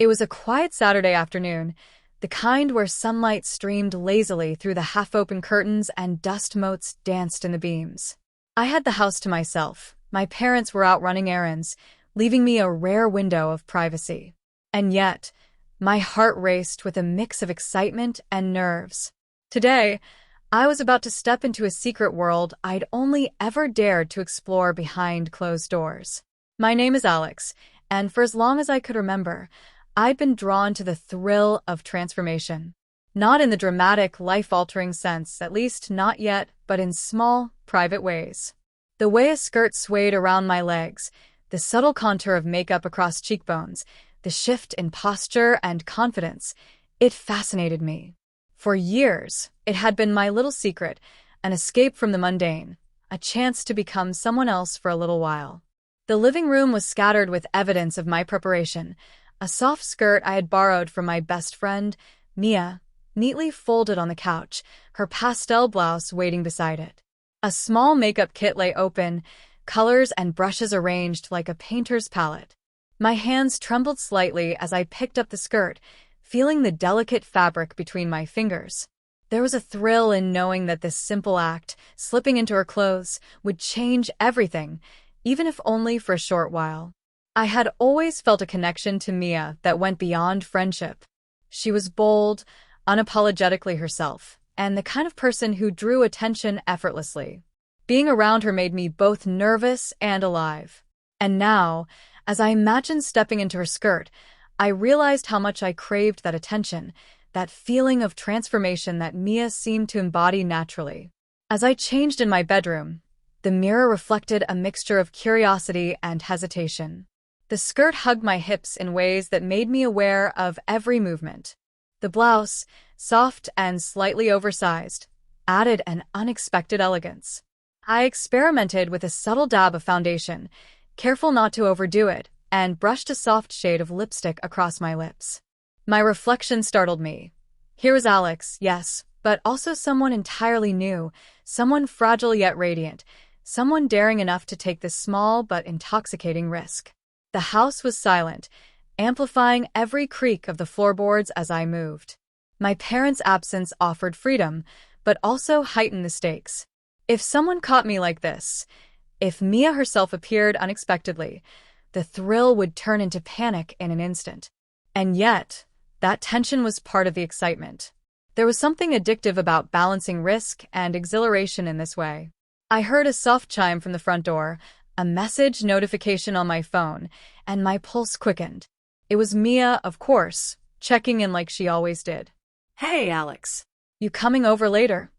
It was a quiet Saturday afternoon, the kind where sunlight streamed lazily through the half-open curtains and dust motes danced in the beams. I had the house to myself. My parents were out running errands, leaving me a rare window of privacy. And yet, my heart raced with a mix of excitement and nerves. Today, I was about to step into a secret world I'd only ever dared to explore behind closed doors. My name is Alex, and for as long as I could remember, I'd been drawn to the thrill of transformation. Not in the dramatic, life-altering sense, at least not yet, but in small, private ways. The way a skirt swayed around my legs, the subtle contour of makeup across cheekbones, the shift in posture and confidence, it fascinated me. For years, it had been my little secret, an escape from the mundane, a chance to become someone else for a little while. The living room was scattered with evidence of my preparation. A soft skirt I had borrowed from my best friend, Mia, neatly folded on the couch, her pastel blouse waiting beside it. A small makeup kit lay open, colors and brushes arranged like a painter's palette. My hands trembled slightly as I picked up the skirt, feeling the delicate fabric between my fingers. There was a thrill in knowing that this simple act, slipping into her clothes, would change everything, even if only for a short while. I had always felt a connection to Mia that went beyond friendship. She was bold, unapologetically herself, and the kind of person who drew attention effortlessly. Being around her made me both nervous and alive. And now, as I imagined stepping into her skirt, I realized how much I craved that attention, that feeling of transformation that Mia seemed to embody naturally. As I changed in my bedroom, the mirror reflected a mixture of curiosity and hesitation. The skirt hugged my hips in ways that made me aware of every movement. The blouse, soft and slightly oversized, added an unexpected elegance. I experimented with a subtle dab of foundation, careful not to overdo it, and brushed a soft shade of lipstick across my lips. My reflection startled me. Here was Alex, yes, but also someone entirely new, someone fragile yet radiant, someone daring enough to take this small but intoxicating risk. The house was silent, amplifying every creak of the floorboards as I moved. My parents' absence offered freedom, but also heightened the stakes. If someone caught me like this, if Mia herself appeared unexpectedly, the thrill would turn into panic in an instant. And yet, that tension was part of the excitement. There was something addictive about balancing risk and exhilaration in this way. I heard a soft chime from the front door, a message notification on my phone, and my pulse quickened. It was Mia, of course, checking in like she always did. Hey, Alex. You coming over later?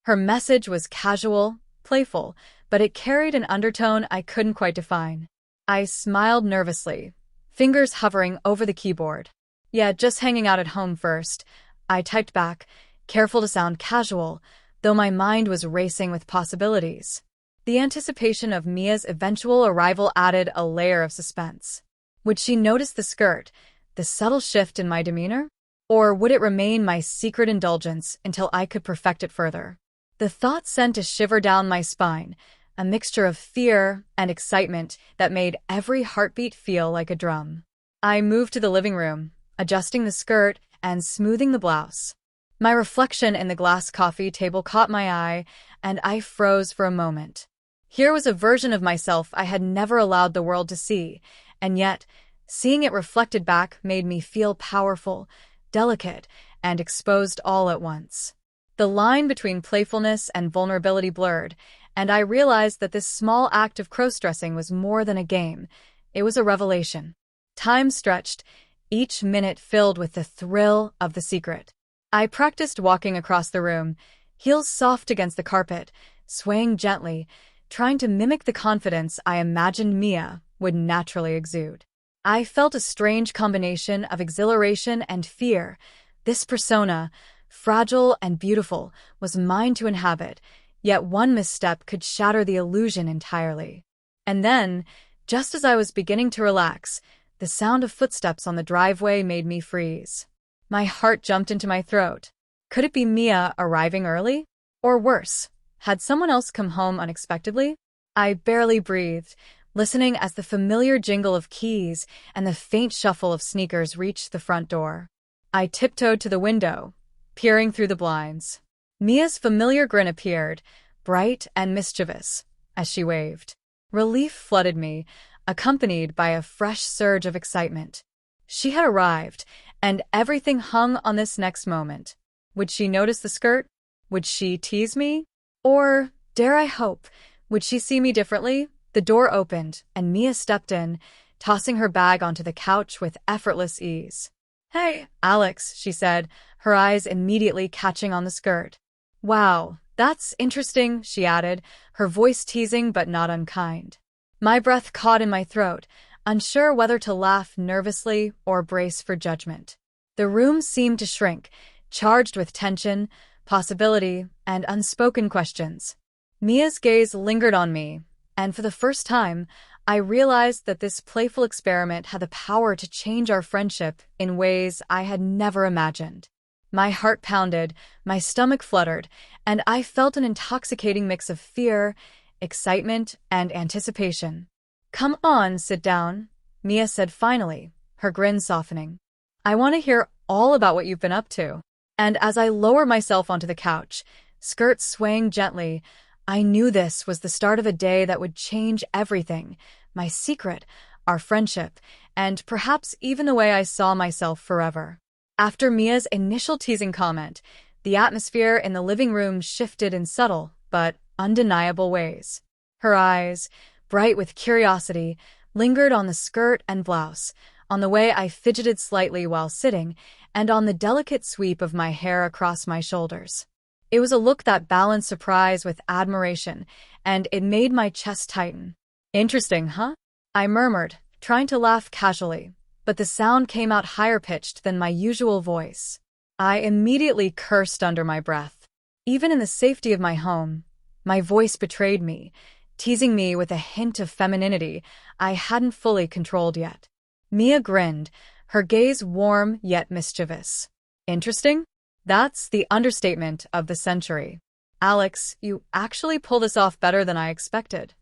Her message was casual, playful, but it carried an undertone I couldn't quite define. I smiled nervously, fingers hovering over the keyboard. Yeah, just hanging out at home first. I typed back, careful to sound casual, though my mind was racing with possibilities. The anticipation of Mia's eventual arrival added a layer of suspense. Would she notice the skirt, the subtle shift in my demeanor? Or would it remain my secret indulgence until I could perfect it further? The thought sent a shiver down my spine, a mixture of fear and excitement that made every heartbeat feel like a drum. I moved to the living room, adjusting the skirt and smoothing the blouse. My reflection in the glass coffee table caught my eye, and I froze for a moment. Here was a version of myself I had never allowed the world to see, and yet, seeing it reflected back made me feel powerful, delicate, and exposed all at once. The line between playfulness and vulnerability blurred, and I realized that this small act of crossdressing was more than a game. It was a revelation. Time stretched, each minute filled with the thrill of the secret. I practiced walking across the room, heels soft against the carpet, swaying gently, trying to mimic the confidence I imagined Mia would naturally exude. I felt a strange combination of exhilaration and fear. This persona, fragile and beautiful, was mine to inhabit, yet one misstep could shatter the illusion entirely. And then, just as I was beginning to relax, the sound of footsteps on the driveway made me freeze. My heart jumped into my throat. Could it be Mia arriving early? Or worse, had someone else come home unexpectedly? I barely breathed, listening as the familiar jingle of keys and the faint shuffle of sneakers reached the front door. I tiptoed to the window, peering through the blinds. Mia's familiar grin appeared, bright and mischievous, as she waved. Relief flooded me, accompanied by a fresh surge of excitement. She had arrived, and everything hung on this next moment. Would she notice the skirt? Would she tease me? Or, dare I hope, would she see me differently? The door opened, and Mia stepped in, tossing her bag onto the couch with effortless ease. "Hey, Alex," she said, her eyes immediately catching on the skirt. "Wow, that's interesting," she added, her voice teasing but not unkind. My breath caught in my throat, unsure whether to laugh nervously or brace for judgment. The room seemed to shrink, charged with tension, possibility, and unspoken questions. Mia's gaze lingered on me, and for the first time, I realized that this playful experiment had the power to change our friendship in ways I had never imagined. My heart pounded, my stomach fluttered, and I felt an intoxicating mix of fear, excitement, and anticipation. "Come on, sit down," Mia said finally, her grin softening. "I want to hear all about what you've been up to." And as I lowered myself onto the couch, skirt swaying gently, I knew this was the start of a day that would change everything, my secret, our friendship, and perhaps even the way I saw myself forever. After Mia's initial teasing comment, the atmosphere in the living room shifted in subtle but undeniable ways. Her eyes, bright with curiosity, lingered on the skirt and blouse, on the way I fidgeted slightly while sitting, and on the delicate sweep of my hair across my shoulders. It was a look that balanced surprise with admiration, and it made my chest tighten. "Interesting, huh?" I murmured, trying to laugh casually, but the sound came out higher-pitched than my usual voice. I immediately cursed under my breath. Even in the safety of my home, my voice betrayed me, teasing me with a hint of femininity I hadn't fully controlled yet. Mia grinned, her gaze warm yet mischievous. "Interesting? That's the understatement of the century. Alex, you actually pull this off better than I expected."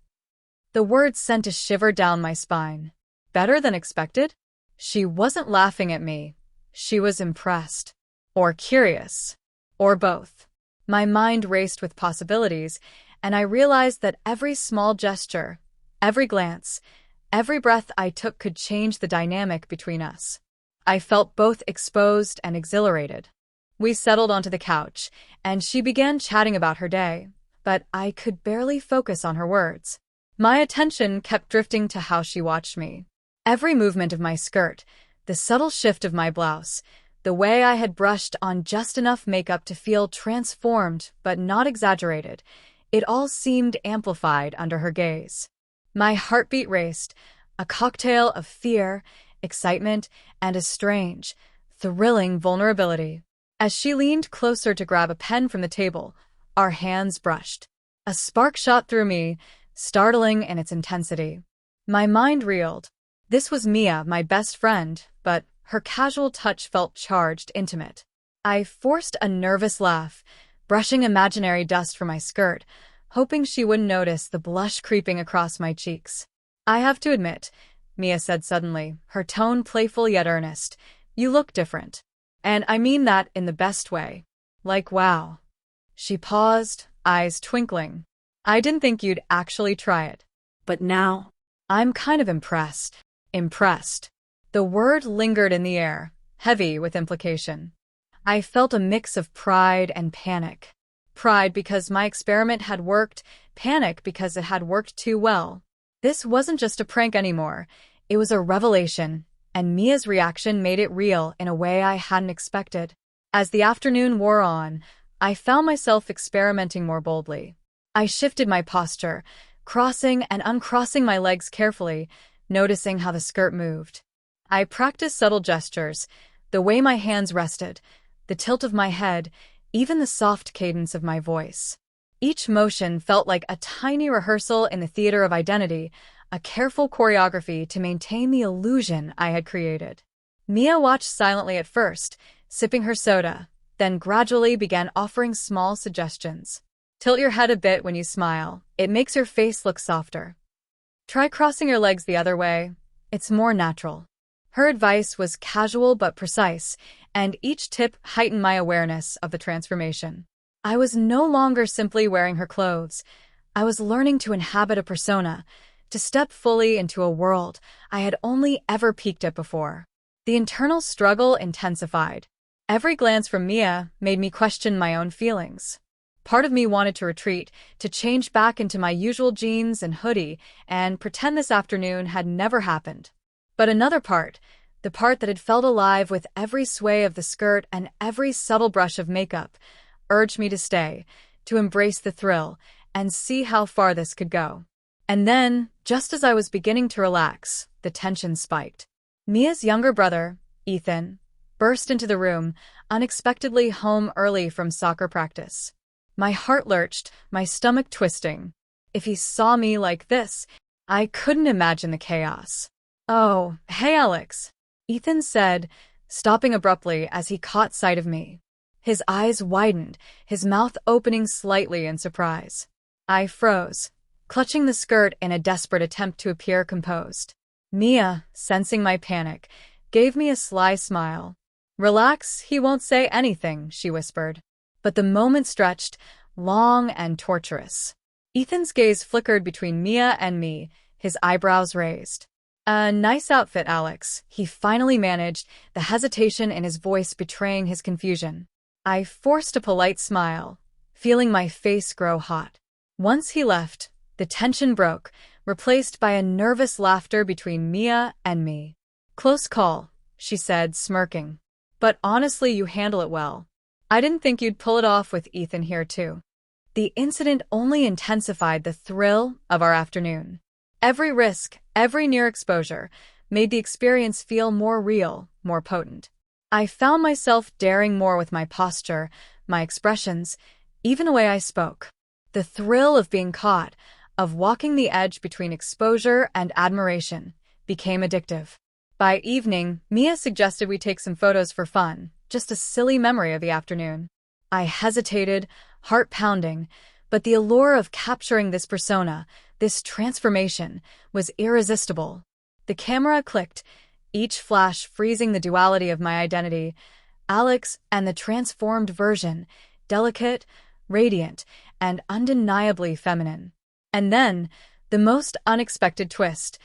The words sent a shiver down my spine. Better than expected? She wasn't laughing at me. She was impressed. Or curious. Or both. My mind raced with possibilities, and I realized that every small gesture, every glance, every breath I took could change the dynamic between us. I felt both exposed and exhilarated. We settled onto the couch, and she began chatting about her day, but I could barely focus on her words. My attention kept drifting to how she watched me. Every movement of my skirt, the subtle shift of my blouse, the way I had brushed on just enough makeup to feel transformed but not exaggerated, it all seemed amplified under her gaze. My heartbeat raced, a cocktail of fear, excitement, and a strange, thrilling vulnerability. As she leaned closer to grab a pen from the table, our hands brushed. A spark shot through me, startling in its intensity. My mind reeled. This was Mia, my best friend, but her casual touch felt charged, intimate. I forced a nervous laugh, brushing imaginary dust from my skirt, hoping she wouldn't notice the blush creeping across my cheeks. "I have to admit," Mia said suddenly, her tone playful yet earnest, "you look different. And I mean that in the best way. Like, wow." She paused, eyes twinkling. "I didn't think you'd actually try it. But now, I'm kind of impressed." Impressed. The word lingered in the air, heavy with implication. I felt a mix of pride and panic. Pride because my experiment had worked, panic because it had worked too well. This wasn't just a prank anymore. It was a revelation, and Mia's reaction made it real in a way I hadn't expected. As the afternoon wore on, I found myself experimenting more boldly. I shifted my posture, crossing and uncrossing my legs carefully, noticing how the skirt moved. I practiced subtle gestures, the way my hands rested, the tilt of my head, even the soft cadence of my voice. Each motion felt like a tiny rehearsal in the theater of identity, a careful choreography to maintain the illusion I had created. Mia watched silently at first, sipping her soda, then gradually began offering small suggestions. "Tilt your head a bit when you smile. It makes your face look softer." Try crossing your legs the other way. It's more natural. Her advice was casual but precise, and each tip heightened my awareness of the transformation. I was no longer simply wearing her clothes. I was learning to inhabit a persona, to step fully into a world I had only ever peeked at before. The internal struggle intensified. Every glance from Mia made me question my own feelings. Part of me wanted to retreat, to change back into my usual jeans and hoodie, and pretend this afternoon had never happened. But another part, the part that had felt alive with every sway of the skirt and every subtle brush of makeup, urged me to stay, to embrace the thrill, and see how far this could go. And then, just as I was beginning to relax, the tension spiked. Mia's younger brother, Ethan, burst into the room, unexpectedly home early from soccer practice. My heart lurched, my stomach twisting. If he saw me like this, I couldn't imagine the chaos. "Oh, hey Alex," Ethan said, stopping abruptly as he caught sight of me. His eyes widened, his mouth opening slightly in surprise. I froze, clutching the skirt in a desperate attempt to appear composed. Mia, sensing my panic, gave me a sly smile. "Relax, he won't say anything," she whispered. But the moment stretched, long and torturous. Ethan's gaze flickered between Mia and me, his eyebrows raised. "A nice outfit, Alex," he finally managed, the hesitation in his voice betraying his confusion. I forced a polite smile, feeling my face grow hot. Once he left, the tension broke, replaced by a nervous laughter between Mia and me. "Close call," she said, smirking. "But honestly, you handle it well. I didn't think you'd pull it off with Ethan here, too." The incident only intensified the thrill of our afternoon. Every risk, every near exposure, made the experience feel more real, more potent. I found myself daring more with my posture, my expressions, even the way I spoke. The thrill of being caught, of walking the edge between exposure and admiration, became addictive. By evening, Mia suggested we take some photos for fun, just a silly memory of the afternoon. I hesitated, heart pounding, but the allure of capturing this persona, this transformation, was irresistible. The camera clicked, each flash freezing the duality of my identity, Alex and the transformed version, delicate, radiant, and undeniably feminine. And then, the most unexpected twist.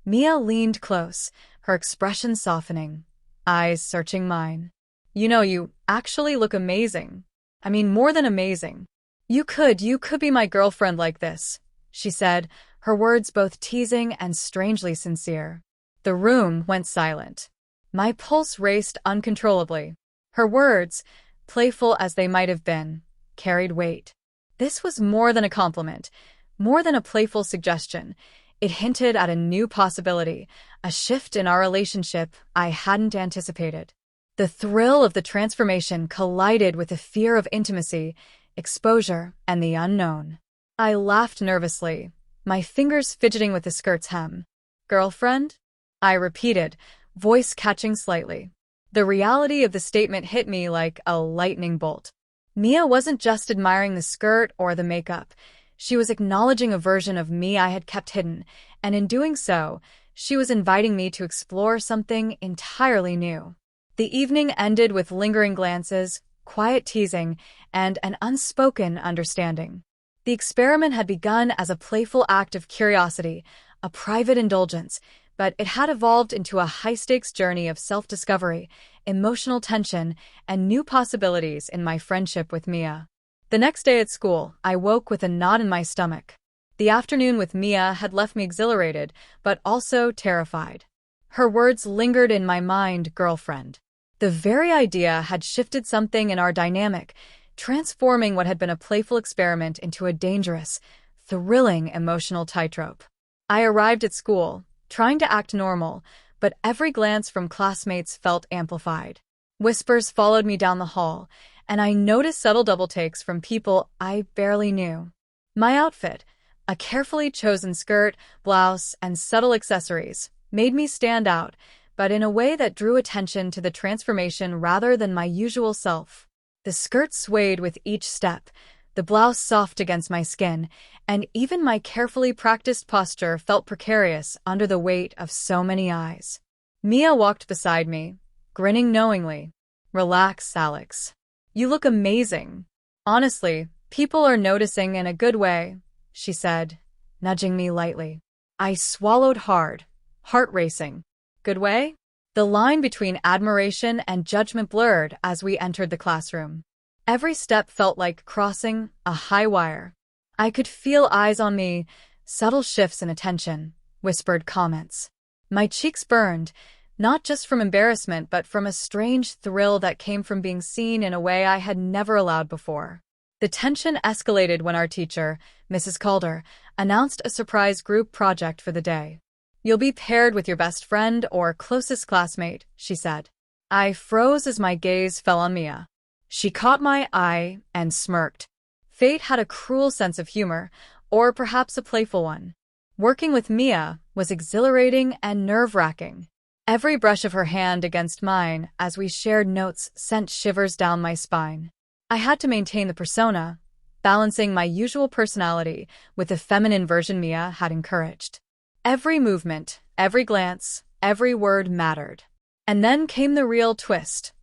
Mia leaned close, her expression softening, eyes searching mine. You actually look amazing. I mean, more than amazing. You could be my girlfriend like this," she said, her words both teasing and strangely sincere. The room went silent. My pulse raced uncontrollably. Her words, playful as they might have been, carried weight. This was more than a compliment, more than a playful suggestion. It hinted at a new possibility, a shift in our relationship I hadn't anticipated. The thrill of the transformation collided with the fear of intimacy, exposure, and the unknown. I laughed nervously, my fingers fidgeting with the skirt's hem. "Girlfriend?" I repeated, voice catching slightly. The reality of the statement hit me like a lightning bolt. Mia wasn't just admiring the skirt or the makeup. She was acknowledging a version of me I had kept hidden, and in doing so, she was inviting me to explore something entirely new. The evening ended with lingering glances, quiet teasing, and an unspoken understanding. The experiment had begun as a playful act of curiosity, a private indulgence, but it had evolved into a high-stakes journey of self-discovery, emotional tension, and new possibilities in my friendship with Mia. The next day at school, I woke with a knot in my stomach. The afternoon with Mia had left me exhilarated, but also terrified. Her words lingered in my mind, girlfriend. The very idea had shifted something in our dynamic, transforming what had been a playful experiment into a dangerous, thrilling emotional tightrope. I arrived at school, trying to act normal, but every glance from classmates felt amplified. Whispers followed me down the hall, and I noticed subtle double takes from people I barely knew. My outfit, a carefully chosen skirt, blouse, and subtle accessories, made me stand out, but in a way that drew attention to the transformation rather than my usual self. The skirt swayed with each step, the blouse soft against my skin, and even my carefully practiced posture felt precarious under the weight of so many eyes. Mia walked beside me, grinning knowingly. "Relax, Alex. You look amazing. Honestly, people are noticing in a good way," she said, nudging me lightly. I swallowed hard, heart racing. Good way? The line between admiration and judgment blurred as we entered the classroom. Every step felt like crossing a high wire. I could feel eyes on me, subtle shifts in attention, whispered comments. My cheeks burned, not just from embarrassment but from a strange thrill that came from being seen in a way I had never allowed before. The tension escalated when our teacher, Mrs. Calder, announced a surprise group project for the day. "You'll be paired with your best friend or closest classmate," she said. I froze as my gaze fell on Mia. She caught my eye and smirked. Fate had a cruel sense of humor, or perhaps a playful one. Working with Mia was exhilarating and nerve-wracking. Every brush of her hand against mine as we shared notes sent shivers down my spine. I had to maintain the persona, balancing my usual personality with the feminine version Mia had encouraged. Every movement, every glance, every word mattered. And then came the real twist.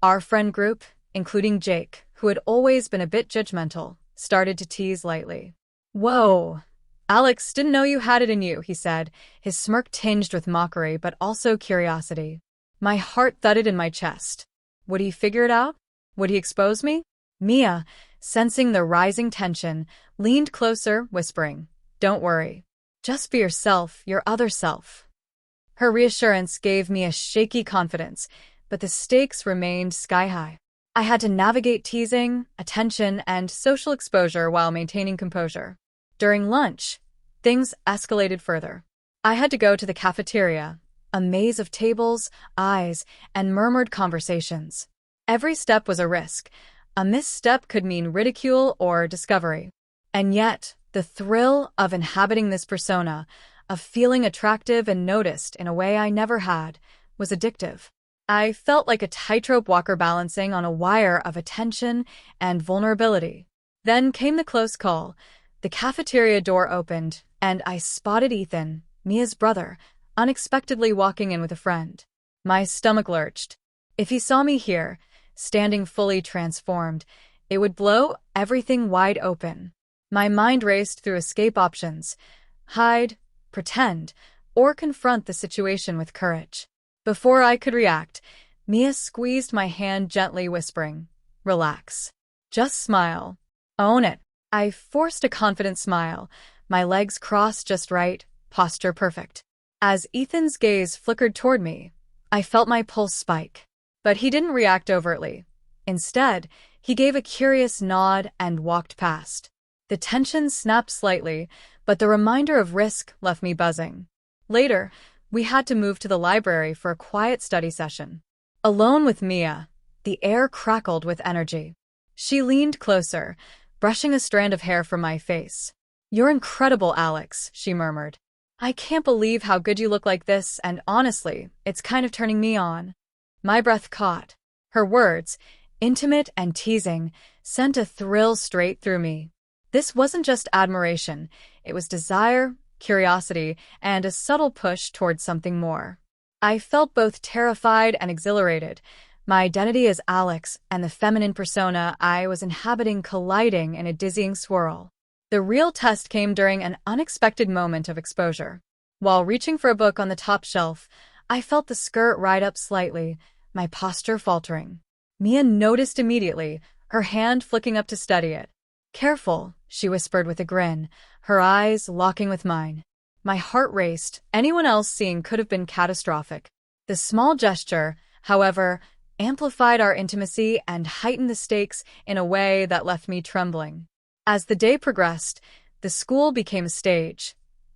Our friend group, including Jake, who had always been a bit judgmental, started to tease lightly. "Whoa, Alex, didn't know you had it in you," he said, his smirk tinged with mockery but also curiosity. My heart thudded in my chest. Would he figure it out? Would he expose me? Mia, sensing the rising tension, leaned closer, whispering, "Don't worry. Just be yourself, your other self." Her reassurance gave me a shaky confidence, but the stakes remained sky-high. I had to navigate teasing, attention, and social exposure while maintaining composure. During lunch, things escalated further. I had to go to the cafeteria, a maze of tables, eyes, and murmured conversations. Every step was a risk. A misstep could mean ridicule or discovery. And yet, the thrill of inhabiting this persona, of feeling attractive and noticed in a way I never had, was addictive. I felt like a tightrope walker balancing on a wire of attention and vulnerability. Then came the close call. The cafeteria door opened, and I spotted Ethan, Mia's brother, unexpectedly walking in with a friend. My stomach lurched. If he saw me here, standing fully transformed, it would blow everything wide open. My mind raced through escape options: hide, pretend, or confront the situation with courage. Before I could react, Mia squeezed my hand gently, whispering, "Relax. Just smile. Own it." I forced a confident smile, my legs crossed just right, posture perfect. As Ethan's gaze flickered toward me, I felt my pulse spike. But he didn't react overtly. Instead, he gave a curious nod and walked past. The tension snapped slightly, but the reminder of risk left me buzzing. Later, we had to move to the library for a quiet study session. Alone with Mia, the air crackled with energy. She leaned closer, brushing a strand of hair from my face. "You're incredible, Alex," she murmured. "I can't believe how good you look like this, and honestly, it's kind of turning me on." My breath caught. Her words, intimate and teasing, sent a thrill straight through me. This wasn't just admiration, it was desire, curiosity, and a subtle push towards something more. I felt both terrified and exhilarated, my identity as Alex and the feminine persona I was inhabiting colliding in a dizzying swirl. The real test came during an unexpected moment of exposure. While reaching for a book on the top shelf, I felt the skirt ride up slightly, my posture faltering. Mia noticed immediately, her hand flicking up to steady it. "Careful," she whispered with a grin, her eyes locking with mine. My heart raced. Anyone else seeing could have been catastrophic. The small gesture, however, amplified our intimacy and heightened the stakes in a way that left me trembling. As the day progressed, the school became a stage.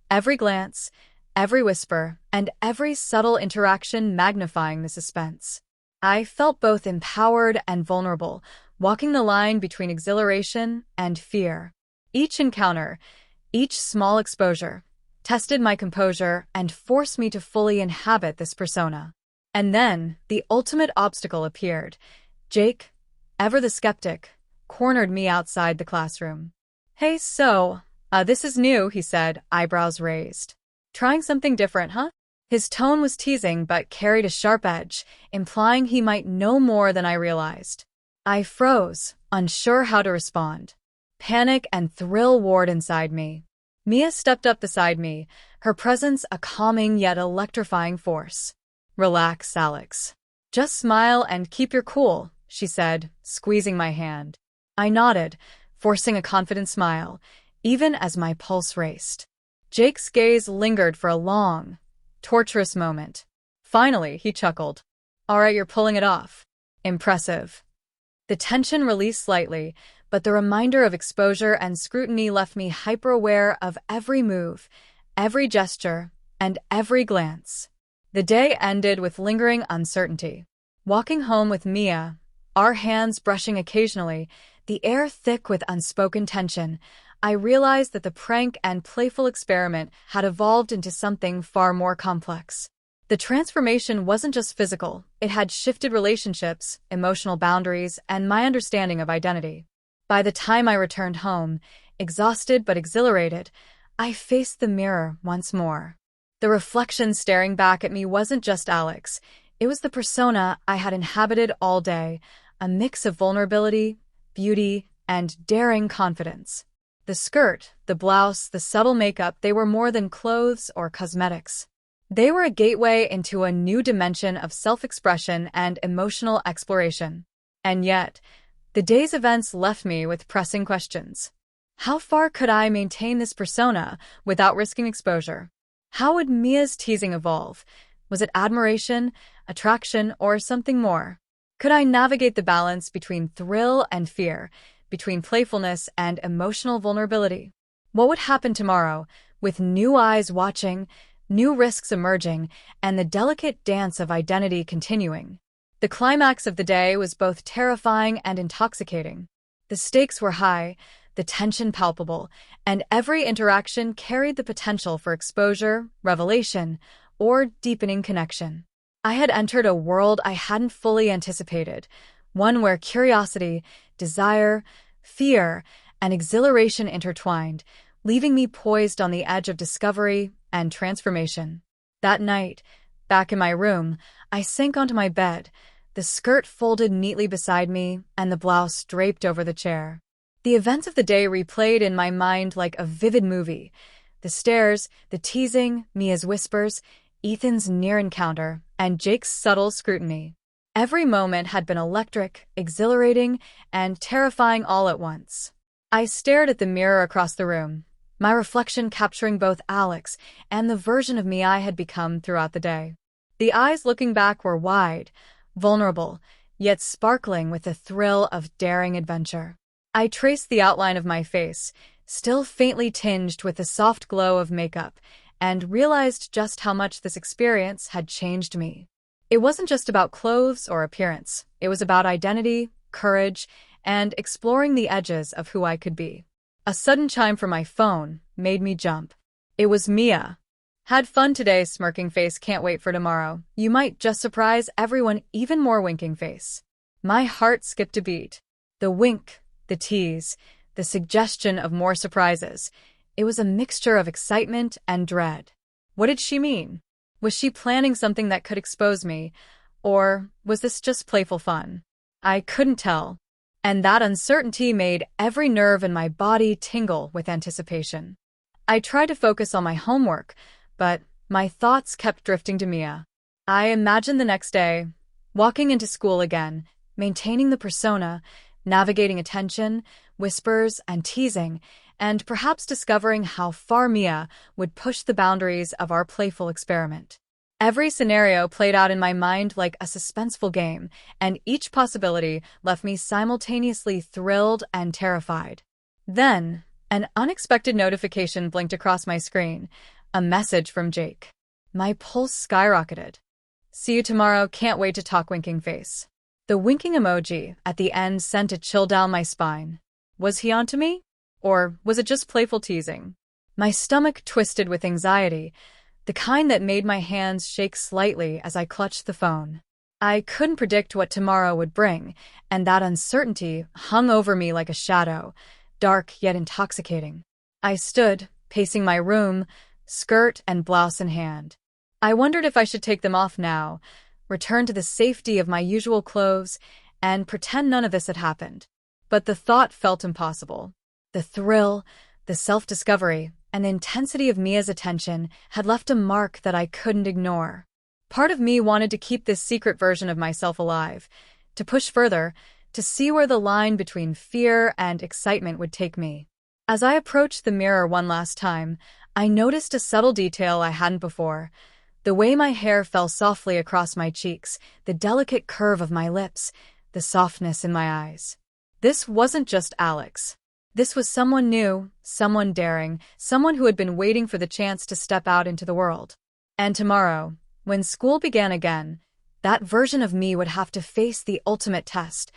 Every glance, every whisper, and every subtle interaction magnifying the suspense. I felt both empowered and vulnerable, walking the line between exhilaration and fear. Each encounter, each small exposure, tested my composure and forced me to fully inhabit this persona. And then, the ultimate obstacle appeared. Jake, ever the skeptic, cornered me outside the classroom. "Hey, this is new," he said, eyebrows raised. "Trying something different, huh?" His tone was teasing but carried a sharp edge, implying he might know more than I realized. I froze, unsure how to respond. Panic and thrill warred inside me. Mia stepped up beside me, her presence a calming yet electrifying force. "Relax, Alex. Just smile and keep your cool," she said, squeezing my hand. I nodded, forcing a confident smile, even as my pulse raced. Jake's gaze lingered for a long, torturous moment. Finally, he chuckled. "All right, you're pulling it off. Impressive." The tension released slightly, but the reminder of exposure and scrutiny left me hyper-aware of every move, every gesture, and every glance. The day ended with lingering uncertainty. Walking home with Mia, our hands brushing occasionally, the air thick with unspoken tension, I realized that the prank and playful experiment had evolved into something far more complex. The transformation wasn't just physical, it had shifted relationships, emotional boundaries, and my understanding of identity. By the time I returned home, exhausted but exhilarated, I faced the mirror once more. The reflection staring back at me wasn't just Alex, it was the persona I had inhabited all day, a mix of vulnerability, beauty, and daring confidence. The skirt, the blouse, the subtle makeup, they were more than clothes or cosmetics. They were a gateway into a new dimension of self-expression and emotional exploration. And yet, the day's events left me with pressing questions. How far could I maintain this persona without risking exposure? How would Mia's teasing evolve? Was it admiration, attraction, or something more? Could I navigate the balance between thrill and fear, between playfulness and emotional vulnerability? What would happen tomorrow, with new eyes watching, new risks emerging, and the delicate dance of identity continuing? The climax of the day was both terrifying and intoxicating. The stakes were high, the tension palpable, and every interaction carried the potential for exposure, revelation, or deepening connection. I had entered a world I hadn't fully anticipated, one where curiosity, desire, fear, and exhilaration intertwined, leaving me poised on the edge of discovery and transformation. That night, back in my room, I sank onto my bed, the skirt folded neatly beside me and the blouse draped over the chair. The events of the day replayed in my mind like a vivid movie. The stares, the teasing, Mia's whispers, Ethan's near encounter, and Jake's subtle scrutiny. Every moment had been electric, exhilarating, and terrifying all at once. I stared at the mirror across the room, my reflection capturing both Alex and the version of me I had become throughout the day. The eyes looking back were wide, vulnerable, yet sparkling with the thrill of daring adventure. I traced the outline of my face, still faintly tinged with the soft glow of makeup, and realized just how much this experience had changed me. It wasn't just about clothes or appearance. It was about identity, courage, and exploring the edges of who I could be. A sudden chime from my phone made me jump. It was Mia. "Had fun today, smirking face, can't wait for tomorrow. You might just surprise everyone, even more winking face." My heart skipped a beat. The wink, the tease, the suggestion of more surprises. It was a mixture of excitement and dread. What did she mean? Was she planning something that could expose me, or was this just playful fun? I couldn't tell, and that uncertainty made every nerve in my body tingle with anticipation. I tried to focus on my homework, but my thoughts kept drifting to Mia. I imagined the next day, walking into school again, maintaining the persona, navigating attention, whispers, and teasing, and perhaps discovering how far Mia would push the boundaries of our playful experiment. Every scenario played out in my mind like a suspenseful game, and each possibility left me simultaneously thrilled and terrified. Then, an unexpected notification blinked across my screen, a message from Jake. My pulse skyrocketed. "See you tomorrow, can't wait to talk, winking face." The winking emoji at the end sent a chill down my spine. Was he onto me? Or was it just playful teasing? My stomach twisted with anxiety, the kind that made my hands shake slightly as I clutched the phone. I couldn't predict what tomorrow would bring, and that uncertainty hung over me like a shadow, dark yet intoxicating. I stood, pacing my room, skirt and blouse in hand. I wondered if I should take them off now, return to the safety of my usual clothes, and pretend none of this had happened. But the thought felt impossible. The thrill, the self-discovery, and the intensity of Mia's attention had left a mark that I couldn't ignore. Part of me wanted to keep this secret version of myself alive, to push further, to see where the line between fear and excitement would take me. As I approached the mirror one last time, I noticed a subtle detail I hadn't before. The way my hair fell softly across my cheeks, the delicate curve of my lips, the softness in my eyes. This wasn't just Alex. This was someone new, someone daring, someone who had been waiting for the chance to step out into the world. And tomorrow, when school began again, that version of me would have to face the ultimate test: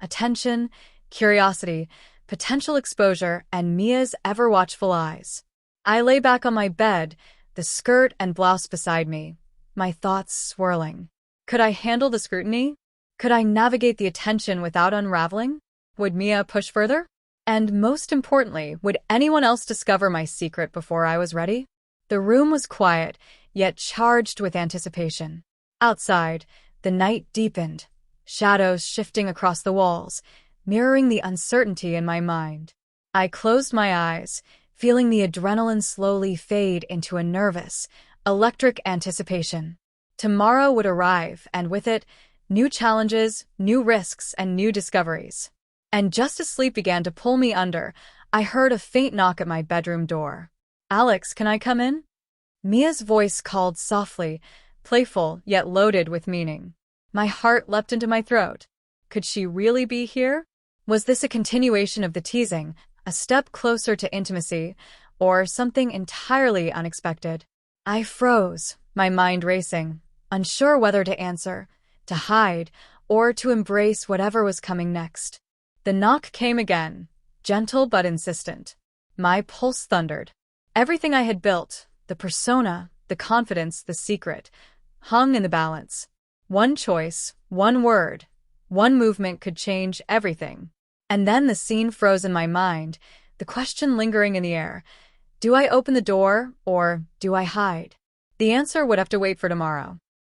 attention, curiosity, potential exposure, and Mia's ever-watchful eyes. I lay back on my bed, the skirt and blouse beside me, my thoughts swirling. Could I handle the scrutiny? Could I navigate the attention without unraveling? Would Mia push further? And most importantly, would anyone else discover my secret before I was ready? The room was quiet, yet charged with anticipation. Outside, the night deepened, shadows shifting across the walls, mirroring the uncertainty in my mind. I closed my eyes, feeling the adrenaline slowly fade into a nervous, electric anticipation. Tomorrow would arrive, and with it, new challenges, new risks, and new discoveries. And just as sleep began to pull me under, I heard a faint knock at my bedroom door. "Alex, can I come in?" Mia's voice called softly, playful yet loaded with meaning. My heart leapt into my throat. Could she really be here? Was this a continuation of the teasing, a step closer to intimacy, or something entirely unexpected? I froze, my mind racing, unsure whether to answer, to hide, or to embrace whatever was coming next. The knock came again, gentle but insistent. My pulse thundered. Everything I had built, the persona, the confidence, the secret, hung in the balance. One choice, one word, one movement could change everything. And then the scene froze in my mind, the question lingering in the air. Do I open the door, or do I hide? The answer would have to wait for tomorrow.